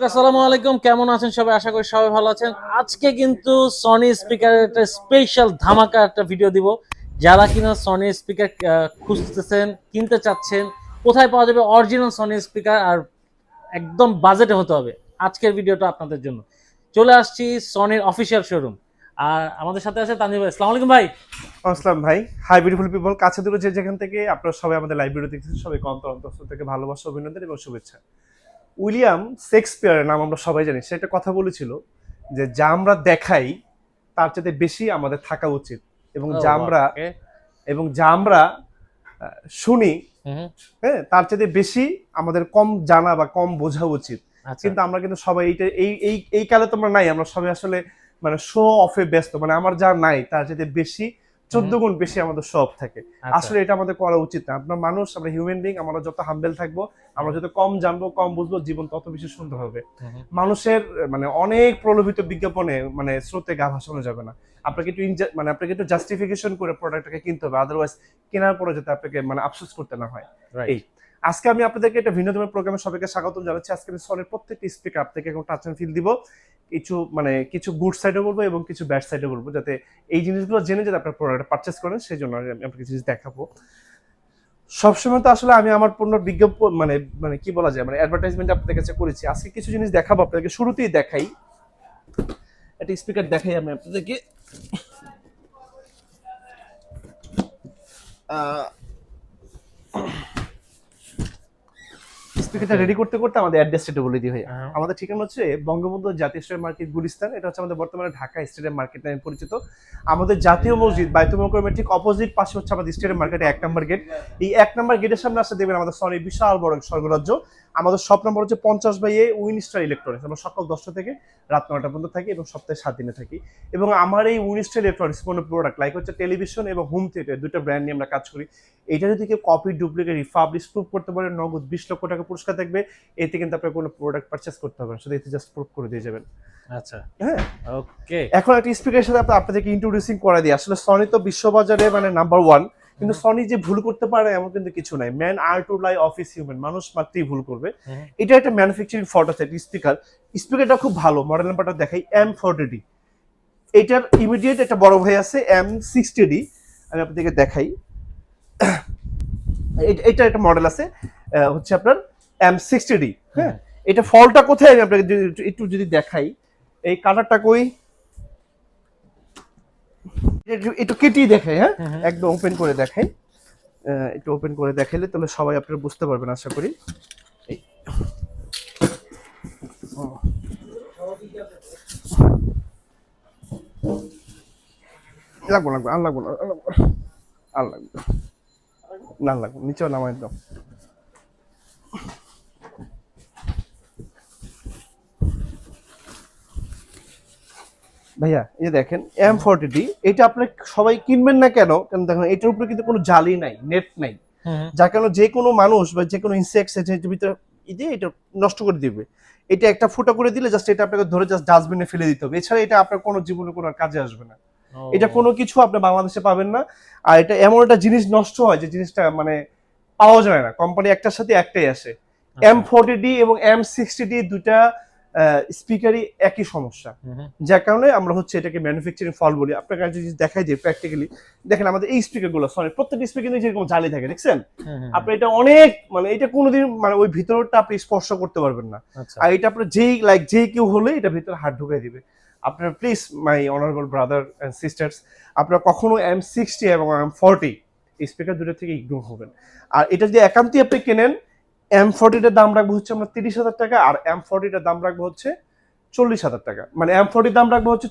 আসসালামু আলাইকুম, কেমন আছেন সবাই? আশা করি সবাই ভালো আছেন। আজকে কিন্তু সনি স্পিকারের একটা স্পেশাল ধামাকা একটা ভিডিও দিব। যারা কিনা সনি স্পিকার খুঁজতেছেন, কিনতে চাচ্ছেন, কোথায় পাওয়া যাবে অরিজিনাল সনি স্পিকার আর একদম বাজেটে হতে হবে, আজকের ভিডিওটা আপনাদের জন্য। চলে আসছি সনির অফিসিয়াল শোরুম, আর আমাদের সাথে আছে তানভীর ভাই। আসসালামু আলাইকুম ভাই। আসসালাম ভাই। হাই বিউটিফুল পিপল, কাছে দূরে যে যেখান থেকে আপনারা সবাই আমাদের লাইভ ভিডিও দেখতেছেন, সবাইকে অন্তর থেকে ভালোবাসা, অভিনন্দন এবং শুভেচ্ছা। উইলিয়াম শেক্সপিয়ারের নাম আমরা সবাই জানি, সে একটা কথা বলেছিল যে যা আমরা দেখাই তার চাইতে বেশি আমাদের থাকা উচিত, এবং যা আমরা শুনি, হ্যাঁ, তার চাইতে বেশি আমাদের কম জানা বা কম বোঝা উচিত। কিন্তু আমরা কিন্তু সবাই এইটা এই এই এই কালে তোমরা নাই, আমরা সবাই আসলে মানে শো অফে ব্যস্ত, মানে আমার যা নাই তার চাইতে বেশি 14 গুণ বেশি আমাদের শো অফ থাকে। আসলে এটা আমাদের করা উচিত না। আমরা মানুষ, আমরা হিউম্যান বিং, আমরা যত হাম্বেল থাকবো, আমরা যত কম জানবো, কম বুঝবো, জীবন তত বেশি সুন্দর হবে। মানুষের মানে অনেক প্রলোভিত বিজ্ঞাপনে মানে স্রোতে গা ভাসানো যাবে না। আপনাকে একটু জাস্টিফিকেশন করে প্রোডাক্টটাকে কিনতে হবে, আদারওয়াইজ কেনার পরে যাতে আপনাকে মানে আফসোস করতে না হয়। এই আজকে আমি আপনাদেরকে একটা ভিন্ন ধরনের প্রোগ্রামে সবাইকে স্বাগতম জানাচ্ছি। আজকে আমি সনির প্রত্যেকটি স্পিকার আপনাকে এখন টাচ এন্ড ফিল দিব। কিছু গুড সাইডে বলবো এবং কিছু ব্যাড সাইডে বলবো, যাতে এই জিনিসগুলো জেনে যাতে আপনার প্রোডাক্ট পারচেস করেন, সেই জন্য আমি আপনাকে জিনিস দেখাবো। সবসময় তো আসলে আমি আমার পণ্য বিজ্ঞাপন মানে মানে কি বলা যায়, মানে অ্যাডভার্টাইজমেন্ট আপনাদের কাছে করেছি। আজকে কিছু জিনিস দেখাবো আপনাদেরকে। শুরুতেই দেখাই একটা স্পিকার, দেখাই আমি আপনাদেরকে। স্পিকারটা রেডি করতে করতে আমাদের অ্যাড্রেসটা বলে দিই ভাইয়া। আমাদের ঠিকানা হচ্ছে বঙ্গবন্ধু জাতীয় স্টেডিয়াম মার্কেট, গুলিস্তান। এটা হচ্ছে আমাদের বর্তমানে ঢাকা স্টেডিয়াম মার্কেট নামে পরিচিত। আমাদের জাতীয় মসজিদ বাইতুল মোকাররমের ঠিক অপোজিট পাশে হচ্ছে আমাদের স্টেডিয়াম মার্কেটে 1 নম্বর গেট। এই 1 নম্বর গেটের সামনে আসলে দেখবেন আমাদের সনির বিশাল বড় স্বর্গরাজ্য। আমাদের শপ নম্বর হচ্ছে 50/A উইনস্টার ইলেকট্রনিক্স। আমরা সকাল 10টা থেকে রাত 9টা পর্যন্ত থাকি এবং সপ্তাহে 7 দিনে থাকি। এবং আমার এই উইনস্টার ইলেকট্রনিক্স কোনো প্রোডাক্ট লাইক হচ্ছে টেলিভিশন এবং হোম থিয়েটার, দুটো ব্র্যান্ড নিয়ে আমরা কাজ করি। এটা যদি কেউ কপি, ডুপ্লিকেট, রিফাবলিশ প্রুফ করতে পারে, নগদ 20 লক্ষ টাকা পুরস্কার থাকবে। এতে কিন্তু আপনার কোনো প্রোডাক্ট পারচেস করতে হবে না, শুধু এতে জাস্ট প্রুফ করে দিয়ে যাবেন। আচ্ছা, হ্যাঁ, ওকে। এখন একটা স্পিকারের সাথে আপনাদেরকে ইন্ট্রোডিউসিং করে দিই। আসলে সনি তো বিশ্ববাজারে মানে নাম্বার 1, কিন্তু সনি যে ভুল করতে পারে এমন কিন্তু কিছু নাই। Man are to lie of is human, মানুষ মাত্রই ভুল করবে। এটা একটা ম্যানুফ্যাকচারিং ফল্ট আছে স্পিকারটা খুব ভালো। মডেল নাম্বারটা দেখাই, M40D। এটার ইমিডিয়েট একটা বড় ভাই আছে M60D, আমি আপনাদেরকে দেখাই। এটা একটা মডেল আছে হচ্ছে আপনার M60D। হ্যাঁ, এটা ফলটা কোথায় আমি আপনাকে একটু যদি দেখাই, এই কালারটা কই, একটু কেটেই দেখাই। হ্যাঁ, একদম ওপেন করে দেখাই। একটু ওপেন করে দেখাইলে তাহলে সবাই আপনারা বুঝতে পারবেন আশা করি। লাগবো আর লাগবো না লাগবো, নিচেও নামাই দাও। ভাইয়া এই যে দেখেন M40D, এটা আপনি সবাই কিনবেন না কেন? কারণ দেখেন এটার উপরে কিন্তু কোনো জালি নাই, নেট নাই, যার কারণে যে কোনো মানুষ বা যে কোনো ইনসেক্টস এর ভিতরে এটা নষ্ট করে দিবে। এটা একটা ফুটা করে দিলে জাস্ট এটা আপনাকে ধরে জাস্ট ডাস্টবিনে ফেলে দিতে হবে, এছাড়া এটা আপনার কোনো জীবনে কোনো কাজে আসবে না। এটা কোনো কিছু আপনি বাংলাদেশে পাবেন না। আর এটা এমন একটা জিনিস নষ্ট হয় যে জিনিসটা মানে পাওয়া যায় না, কোম্পানি একটার সাথে একটাই আসে। M40D এবং M60D দুইটা স্পিকারই একই সমস্যা, যার কারণে আমরা হচ্ছে এটাকে ম্যানুফ্যাকচারিং ফল্ট বলি। আপনার কাছে যদি দেখাই যে প্র্যাকটিক্যালি দেখেন আমাদের এই স্পিকারগুলো, সরি প্রত্যেকটা স্পিকার কিন্তু যেরকম জালি থাকে, দেখছেন আপনি, এটা অনেক মানে এটা কোনোদিন মানে ওই ভিতরটা আপনি স্পর্শ করতে পারবেন না। আর এটা আপনার যেই কেউ হলে এটা ভিতরে হাত ঢুকাই দিবে। আপনার please my honourable brother and sisters, আপনারা কখনো M60 এবং M40 স্পিকার দুটো থেকে ইগনোর হবেন। আর এটা যদি একান্তই আপনি কেনেন, M40টার দাম রাখবো হচ্ছে আমরা 30,000 টাকা, আর M40টার দাম রাখবো হচ্ছে 40,000 টাকা। মানে M40 দাম রাখবো হচ্ছে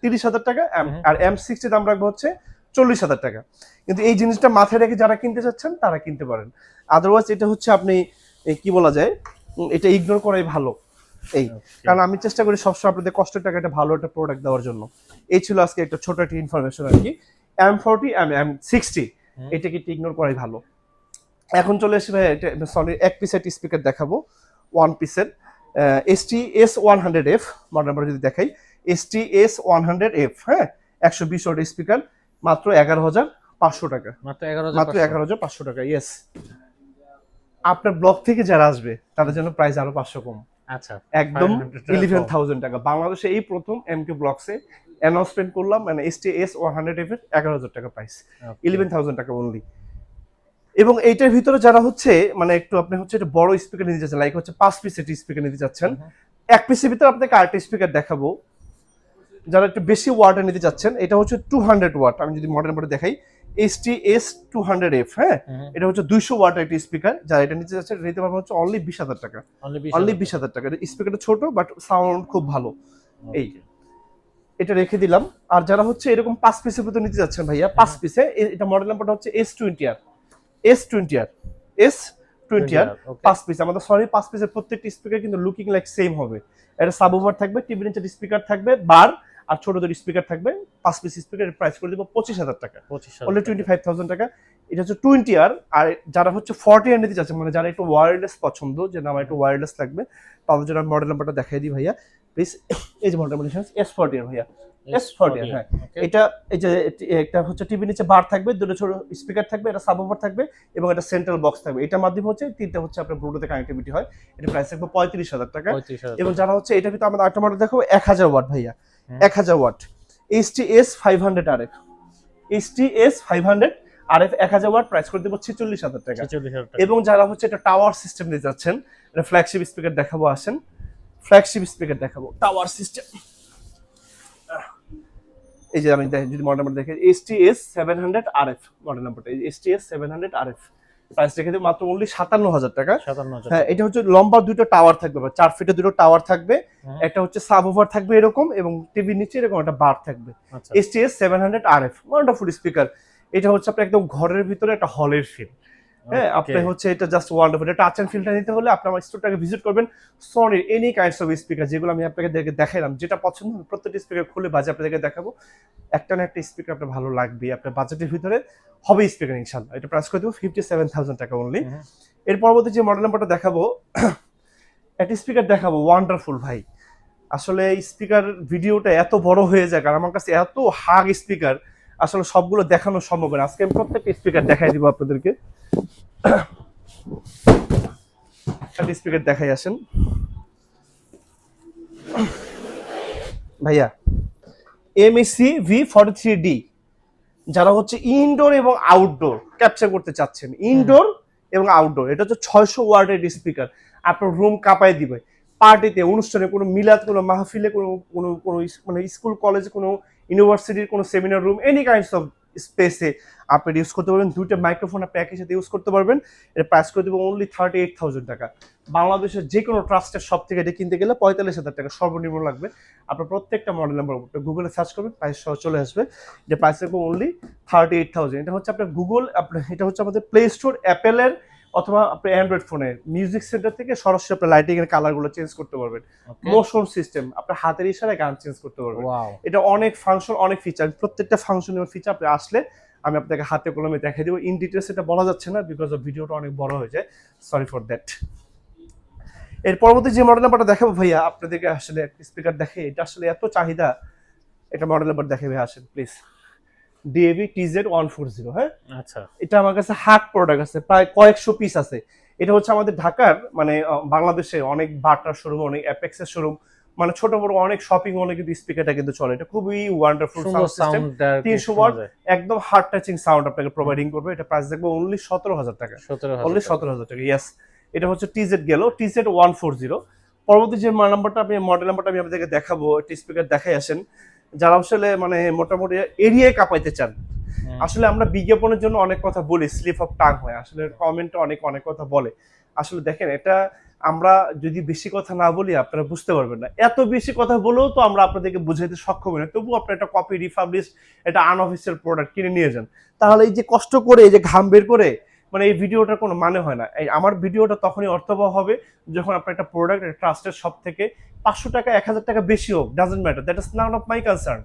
30,000 টাকা, আর M60 দাম রাখবো হচ্ছে 40,000 টাকা। কিন্তু এই জিনিসটা মাথায় রেখে যারা কিনতে চাচ্ছেন তারা কিনতে পারেন, আদারওয়াইজ এটা হচ্ছে আপনি কি বলা যায়, এটা ইগনোর করাই ভালো। কারণ আমি চেষ্টা করি সবসময় আপনাদের কষ্টের টাকা একটা ভালো একটা প্রোডাক্ট দেওয়ার জন্য। এই ছিল আজকে একটা ছোট একটা ইনফরমেশন আর কি। M40 M60 এটাকে ইগনোর করাই ভালো। এখন চলে এসে ভাই সনির এক পিসের স্পিকার দেখাবো, 1 পিসের ST-S100F মডেল নাম্বার যদি দেখাই, ST-S100F। হ্যাঁ, 120 ওয়াট স্পিকার, মাত্র 11,500 টাকা। মাত্র 11,500 টাকা। ইয়েস, আপনার ব্লক থেকে যারা আসবে তাদের জন্য প্রাইস আরো 500 কম। আচ্ছা, একদম 500 11,000 টাকা। বাংলাদেশে এই প্রথম এমকে ব্লগসে অ্যানাউন্সমেন্ট করলাম, মানে STS 100F এর 11,000 টাকা প্রাইস, 11,000 টাকা অনলি। এবং এইটার ভিতরে যারা হচ্ছে মানে একটু আপনি হচ্ছে একটা বড় স্পিকার নিতে চাচ্ছেন, লাইক হচ্ছে 5 পিসের স্পিকার নিতে চাচ্ছেন, এক পিসের ভিতরে আপনাকে আরেকটা স্পিকার দেখাবো। যারা একটু বেশি ওয়াটের নিতে চাচ্ছেন, এটা হচ্ছে 200 ওয়াট। আমি যদি মডেল নাম্বার দেখাই, STS 200F, হ্যাঁ, এটা হচ্ছে 200 ওয়াটের একটা স্পিকার। যারা এটা নিতে চাচ্ছেন নিতে পারবেন হচ্ছে অনলি 20,000 টাকা, অনলি 20,000 টাকা। স্পিকারটা ছোট বাট সাউন্ড খুব ভালো। এই এটা রেখে দিলাম। আর যারা হচ্ছে এরকম 5 পিসের ভিতরে নিতে যাচ্ছেন ভাইয়া, 5 পিসে, এটা মডেল নাম্বারটা হচ্ছে S20R, S20R, S20R, 5 পিস। আমাদের সরি 5 পিসের প্রত্যেকটি স্পিকার কিন্তু লুকিং লাইক সেম হবে। এটা সাবওুফার থাকবে, টিভি নিচের স্পিকার থাকবে, বার আর ছোট ছোট স্পিকার থাকবে। 5 পিস স্পিকারের প্রাইস করে দিব 25,000 টাকা, অনলি 25,000 টাকা। এটা হচ্ছে 20R। আর যারা হচ্ছে 40R নিতে চাচ্ছেন, মানে যারা একটু ওয়্যারলেস পছন্দ, যে না আমার একটু ওয়্যারলেস লাগবে, তাদের জন্য মডেল নাম্বারটা দেখাই দিই ভাইয়া প্লিজ। এই যে মডেল নাম্বার S40R ভাইয়া, S40R, হ্যাঁ। এটা এই যে একটা হচ্ছে টিভি নিচে বার থাকবে, দুটো ছোট স্পিকার থাকবে, এটা সাবওুফার থাকবে এবং এটা সেন্ট্রাল বক্স থাকবে। এটার মাধ্যমে হচ্ছে তিনটা হচ্ছে আপনার ব্লুটুথে কানেক্টিভিটি হয়। এটা প্রাইস থাকবে 35,000 টাকা। এবং যারা হচ্ছে এটা ভিতরে আমাদের আরেকটা মডেল দেখাবো 1000 ওয়াট ভাইয়া, 1000 watt, STS 500RF, STS 500RF 1000 watt, price করে দেবো 46,000 টাকা। এবং যারা হচ্ছে এটা টাওয়ার সিস্টেম নিতে যাচ্ছেন, এটা ফ্ল্যাগশিপ স্পিকার দেখাবো, আসেন ফ্ল্যাগশিপ স্পিকার দেখাবো, টাওয়ার সিস্টেম। এই যে আমি যদি মডেল নাম্বার দেখে, STS 700RF মডেল নাম্বারটা, STS 700RF, প্রাইস রেখে দেবো মাত্র অনলি 57,000 টাকা। হ্যাঁ, এটা হচ্ছে লম্বা দুটো টাওয়ার থাকবে, 4 ফিটের দুটো টাওয়ার থাকবে, একটা হচ্ছে সাবওুফার থাকবে এরকম, এবং টিভির নিচে এরকম একটা বার থাকবে। STS 700RF, wonderful speaker. এটা হচ্ছে আপনার একদম ঘরের ভিতরে একটা হলের ফিল। হ্যাঁ, আপনি হচ্ছে এটা জাস্ট ওয়ান্ডারফুল। এটা টাচ এন্ড ফিলটা নিতে হলে আপনি আমার স্টোরটাকে ভিজিট করবেন। সনির এনি কাইন্ডস অফ স্পিকার যেগুলো আমি আপনাকে দেখাইলাম, যেটা পছন্দ প্রত্যেকটা স্পিকার খুলে বাজে আপনাদেরকে দেখাবো। একটা না একটা স্পিকার আপনার ভালো লাগবে, আপনার বাজেটের ভিতরে হবে স্পিকার ইনশাআল্লাহ। এটা প্রাইস করে দেবো 57,000 টাকা অনলি। এর পরবর্তী যে মডেল নাম্বারটা দেখাবো, একটা স্পিকার দেখাবো ওয়ান্ডারফুল ভাই। আসলে স্পিকার ভিডিওটা এত বড় হয়ে যায়, কারণ আমার কাছে এত হাগ স্পিকার, আসলে সবগুলো দেখানো সম্ভব না। আজকে আমি প্রত্যেকটা স্পিকার দেখাই দিব আপনাদেরকে। একটা স্পিকার দেখাই, আসেন ভাইয়া, MAC V43D। যারা হচ্ছে ইনডোর এবং আউটডোর ক্যাপচার করতে চাচ্ছেন, ইনডোর এবং আউটডোর, এটা হচ্ছে 600 ওয়াটের স্পিকার, আপনার রুম কাঁপায় দিবে। পার্টিতে, অনুষ্ঠানে, কোনো মিলাদ, কোনো মাহফিলে, কোনো কোনো কোনো মানে স্কুল কলেজে, কোনো ইউনিভার্সিটির কোনো seminar room, any kinds of স্পেসে আপনি ইউজ করতে পারবেন। দুইটা মাইক্রোফোন আপনি একই সাথে ইউজ করতে পারবেন। এটা প্রাইস করে দেবো অনলি 38,000 টাকা। বাংলাদেশের যে কোনো ট্রাস্টের সব থেকে এটা কিনতে গেলে 45,000 টাকা সর্বনিম্ন লাগবে। আপনার প্রত্যেকটা মডেল নাম্বার গুগলে সার্চ করবেন, প্রাইস সহ চলে আসবে। এটা প্রাইস রাখবো অনলি 38,000। এটা হচ্ছে আপনার গুগল, আপনার এটা হচ্ছে আমাদের প্লে স্টোর, অ্যাপেলের অথবা আপনার অ্যান্ড্রয়েড ফোনের মিউজিক সেন্টার থেকে সরাসরি আপনার লাইটিং এর কালারগুলো চেঞ্জ করতে পারবেন। মোশন সিস্টেম, আপনার হাতের ইশারায় গান চেঞ্জ করতে পারবেন। এটা অনেক ফাংশন, অনেক ফিচার, প্রত্যেকটা ফাংশন এবং ফিচার আপনি আসলে আমি আপনাকে হাতে কলমে দেখাই দেবো। ইন ডিটেলস এটা বলা যাচ্ছে না, বিকজ অফ ভিডিওটা অনেক বড় হয়ে যায়, সরি ফর দ্যাট। এর পরবর্তী যে মডেল নাম্বারটা দেখাবো ভাইয়া আপনাদেরকে, আসলে একটা স্পিকার দেখে এটা আসলে এত চাহিদা, এটা মডেল নাম্বার দেখে ভাই, আসেন প্লিজ। DAV TZ140, হ্যাঁ, আচ্ছা, এটা আমার কাছে হাট প্রোডাক্ট আছে, প্রায় কয়েকশো পিস আছে। এটা হচ্ছে আমাদের ঢাকার, মানে বাংলাদেশে অনেক বাটার শোরুম, অনেক অ্যাপেক্সের শোরুম, মানে ছোট বড় অনেক শপিং মলে কিন্তু স্পিকারটা কিন্তু চলে। এটা খুবই ওয়ান্ডারফুল সাউন্ড সিস্টেম, 300 ওয়াট, একদম হার্ট টাচিং সাউন্ড আপনাকে প্রোভাইডিং করবে। এটা প্রাইস দেখবো অনলি 17,000 টাকা, অনলি 17,000 টাকা। ইয়েস, এটা হচ্ছে TZ গেল, TZ140। পরবর্তী যে নাম্বারটা আমি মডেল নাম্বারটা আমি আপনাদেরকে দেখাবো, একটা স্পিকার দেখাই, আসেন। যারা আসলে মানে মোটামুটি এরিয়ায় কাঁপাইতে চান, আসলে আমরা বিজ্ঞাপনের জন্য অনেক কথা বলি, স্লিপ অফ টাং হয়, আসলে কমেন্টে অনেক অনেক কথা বলে। আসলে দেখেন, এটা আমরা যদি বেশি কথা না বলি আপনারা বুঝতে পারবেন না। এত বেশি কথা বলেও তো আমরা আপনাদেরকে বুঝাইতে সক্ষম না, তবুও আপনি একটা কপি রিপাবলিশ, একটা আনঅফিসিয়াল প্রোডাক্ট কিনে নিয়ে যান, তাহলে এই যে কষ্ট করে, এই যে ঘাম বের করে, মানে এই ভিডিওটার কোনো মানে হয় না। এই আমার ভিডিওটা তখনই অর্থবহ হবে যখন আপনার একটা প্রোডাক্ট, একটা ট্রাস্টের সব থেকে 500 টাকা 1000 টাকা বেশি হোক, doesn't matter, that is none of my concern.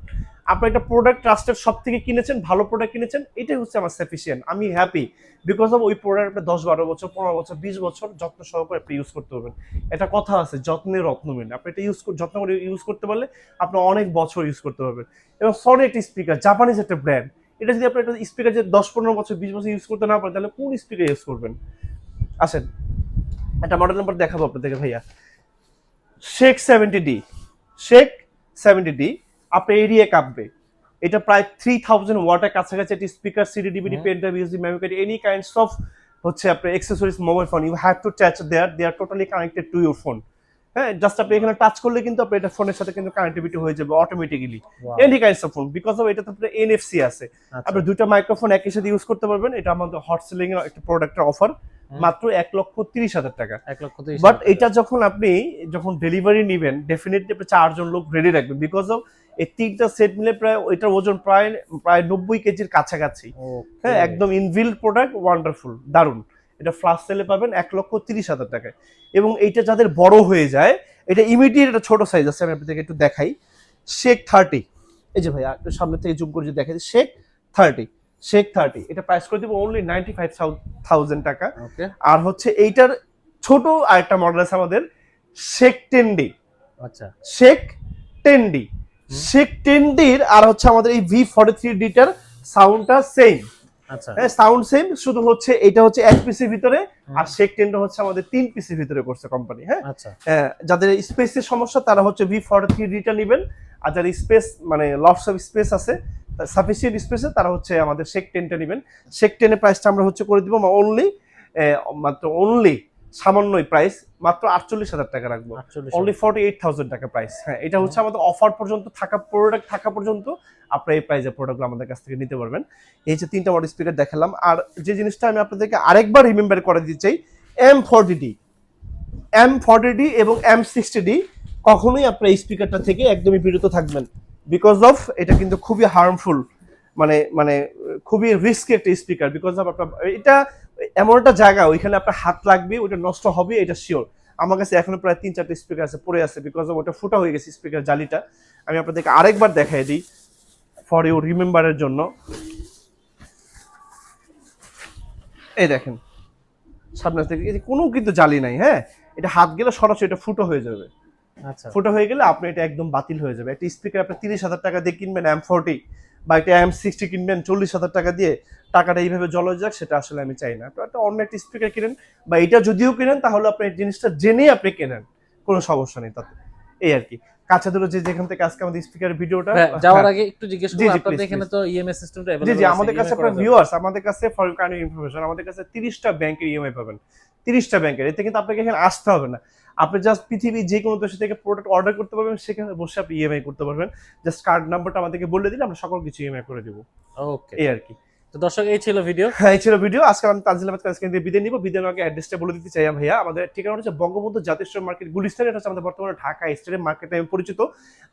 আপনি একটা প্রোডাক্ট ট্রাস্টের সব থেকে কিনেছেন, ভালো প্রোডাক্ট কিনেছেন, এটাই হচ্ছে আমার সাফিসিয়েন্ট। আমি হ্যাপি বিকজ অফ ওই প্রোডাক্ট আপনি 10-12 বছর, 15 বছর, 20 বছর যত্ন সহকারে আপনি ইউজ করতে পারবেন। এটা কথা আছে, যত্নে রত্ন মেন। আপনি এটা যত্ন করে ইউজ করতে পারলে আপনি অনেক বছর ইউজ করতে পারবেন। এবং সনি একটা স্পিকার, জাপানিজ একটা ব্র্যান্ড, এটা যদি আপনি একটা স্পিকার যে 10-15 বছর, 20 বছর ইউজ করতে না পারেন, তাহলে কোন স্পিকার ইউজ করবেন? আসেন, একটা মডেল নাম্বার দেখাবো আপনাদেরকে ভাইয়া। শেক 70D, শেক 70D আপনার এরিয়া কাঁপবে। এটা প্রায় 3000 ওয়াটের কাছাকাছি একটি speaker, CD, DVD, pen drive, USB, memory card, any kinds of হচ্ছে আপনার accessories, mobile phone, you have to touch there, they are totally connected to your phone. হ্যাঁ, just আপনি এখানে টাচ করলে কিন্তু আপনার এটা ফোনের সাথে কিন্তু কানেক্টিভিটি হয়ে যাবে automatically, any kinds of phone, because of এটাতে আপনার এনএফসি আছে। আপনি দুটো মাইক্রোফোন একই সাথে ইউজ করতে পারবেন। এটা আমাদের হট সেলিং এর একটা প্রোডাক্টের অফার, মাত্র 1,30,000 টাকা। 1,30,000। বাট এটা যখন ডেলিভারি নেবেন, ডেফিনেটলি আপনি 4 জন লোক রেডি রাখবেন, বিকজ অফ এই 3টা সেট মিলে প্রায় এটার ওজন প্রায় 90 কেজির কাছাকাছি। হ্যাঁ, একদম ইনবিল্ড প্রোডাক্ট, ওয়ান্ডারফুল, দারুন। এটা ফ্লাশ সেলে পাবেন 1,30,000 টাকায়। এবং এইটা যাদের বড় হয়ে যায়, এটা ইমিডিয়েট একটা ছোট সাইজ আছে, আমি আপনাদেরকে একটু দেখাই। শেক 30, এই যে ভাইয়া একটু সামনে থেকে জুম করে যদি দেখাই, শেক 30, এটা প্রাইস করে দিব অনলি 95,000 টাকা। আর হচ্ছে এইটার ছোট আরেকটা মডেল আছে আমাদের, শেক 10D। আচ্ছা, শেক 10D, শেক 10Dর আর হচ্ছে আমাদের এই V43D টার সাউন্ডটা সেম। আচ্ছা, হ্যাঁ, সাউন্ড সেম, শুধু হচ্ছে এটা হচ্ছে 1 পিসের ভিতরে, আর শেক 10টা হচ্ছে আমাদের 3 পিসের ভিতরে করছে কোম্পানি। হ্যাঁ, আচ্ছা, যাদের স্পেসের সমস্যা তারা হচ্ছে V43D টা নেবেন, আর যাদের স্পেস মানে লটস অফ স্পেস আছে, সাফিসিয়েন্ট স্পেসে, তারা হচ্ছে আমাদের শেক 10টা নেবেন। শেক 10 এর প্রাইসটা আমরা হচ্ছে করে দিব অনলি সামান্যই প্রাইস, মাত্র 48,000 টাকা রাখবো, অনলি 48,000 টাকা প্রাইস। হ্যাঁ, এটা হচ্ছে আমাদের অফার পর্যন্ত প্রোডাক্ট থাকা পর্যন্ত আপনারা এই প্রাইসে প্রোডাক্টগুলো আমাদের কাছ থেকে নিতে পারবেন। এই যে 3টা মডেল স্পিকার দেখালাম। আর যে জিনিসটা আমি আপনাদেরকে আরেকবার রিমেম্বার করে দিতে চাই, M40D এবং M60D কখনোই আপনার এই স্পিকারটা থেকে একদমই বিরত থাকবেন, বিকজ অফ এটা কিন্তু খুবই হার্মফুল, মানে খুবই রিস্কি একটা স্পিকার। বিকজ অফ আপনার এটা এমন একটা জায়গা, ওইখানে আপনার হাত লাগবে, ওটা নষ্ট হবে, এটা শিওর। আমার কাছে এখনো প্রায় 3-4টা স্পিকার আছে পড়ে আছে, বিকজ অফ ওটা ফুটা হয়ে গেছে স্পিকার জালিটা। আমি আপনাদেরকে আরেকবার দেখাই দিই ফর ইউর রিমেম্বারের জন্য। এই দেখেন সামনে থেকে কোনো কিন্তু জালি নাই। হ্যাঁ, এটা হাত গেলে সরাসরি এটা ফুটো হয়ে যাবে। আচ্ছা, ফুটো হয়ে গেলে আপনি এটা একদম বাতিল হয়ে যাবে। একটা স্পিকার আপনি 30,000 টাকা দিয়ে কিনবেন M40, বা একটা M60 কিনবেন 40,000 টাকা দিয়ে, টাকাটা এইভাবে জলে যাক, সেটা আসলে আমি চাই না। তো একটা অন্য একটা স্পিকার কিনেন, বা এটা যদিও কিনেন তাহলে আপনি এই জিনিসটা জেনেই আপনি কেনেন, কোনো সমস্যা নেই তাতে। এই আর কি। কাছে ধরে যেখান থেকে আজকে আমাদের স্পিকারের ভিডিওটা যাওয়ার আগে একটু জিজ্ঞেস জি, করব, জি, আপনাদের please, এখানে please। তো ইএমআই সিস্টেমটা জি अवेलेबल জি, আছে, আমাদের কাছে আপনার ভিউয়ার্স, আমাদের কাছে ফর কাইন্ড ইনফরমেশন, আমাদের কাছে 30টা ব্যাংকের ইএমআই পাবেন, 30টা ব্যাংকের। এতে কিন্তু আপনাকে এখানে আসতে হবে না, আপনি জাস্ট পৃথিবীর যে কোনো দেশ থেকে প্রোডাক্ট অর্ডার করতে পারবেন, সেখানে বসে আপনি ইএমআই করতে পারবেন। জাস্ট কার্ড নাম্বারটা আমাদেরকে বলে দিলে আমরা সকল কিছু ইএমআই করে দিব। ওকে, এই আর কি। তো দর্শক এই ছিল ভিডিও। হ্যাঁ, এই ছিল ভিডিও। আজকে আমি তানজিল আহমেদ আজকে বিদায় নিব। বিদায় আগে অ্যাড্রেসটা বলে দিতে চাই ভাইয়া। আমাদের ঠিকানা হচ্ছে বঙ্গবন্ধু জাতীয় স্টোর মার্কেট, গুলিস্তান। এটা হচ্ছে আমাদের বর্তমানে ঢাকা স্টেডিয়াম মার্কেট নামে পরিচিত।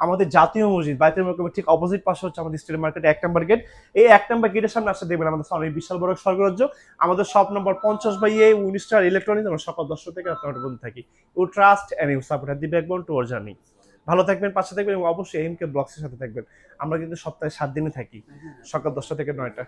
আমাদের জাতীয় মসজিদ বাইতুল মুকাররমের ঠিক অপোজিট পাশে হচ্ছে আমাদের স্টেডিয়াম মার্কেট 1 নম্বর গেট। এই 1 নম্বর গেটের সামনে আসলে দেখবেন আমাদের সামনে বিশাল বড় স্বর্গরাজ্য। আমাদের shop number 50/A, Winstar electronics. আমরা সকাল 10টা থেকে রাত 9টা পর্যন্ত থাকি। You trust and you support the backbone to our journey. ভালো থাকবেন, পাশে থাকবেন, এবং অবশ্যই এমকে ব্লগসের সাথে থাকবেন। আমরা কিন্তু সপ্তাহে 7 দিনে থাকি, সকাল 10টা থেকে 9টা।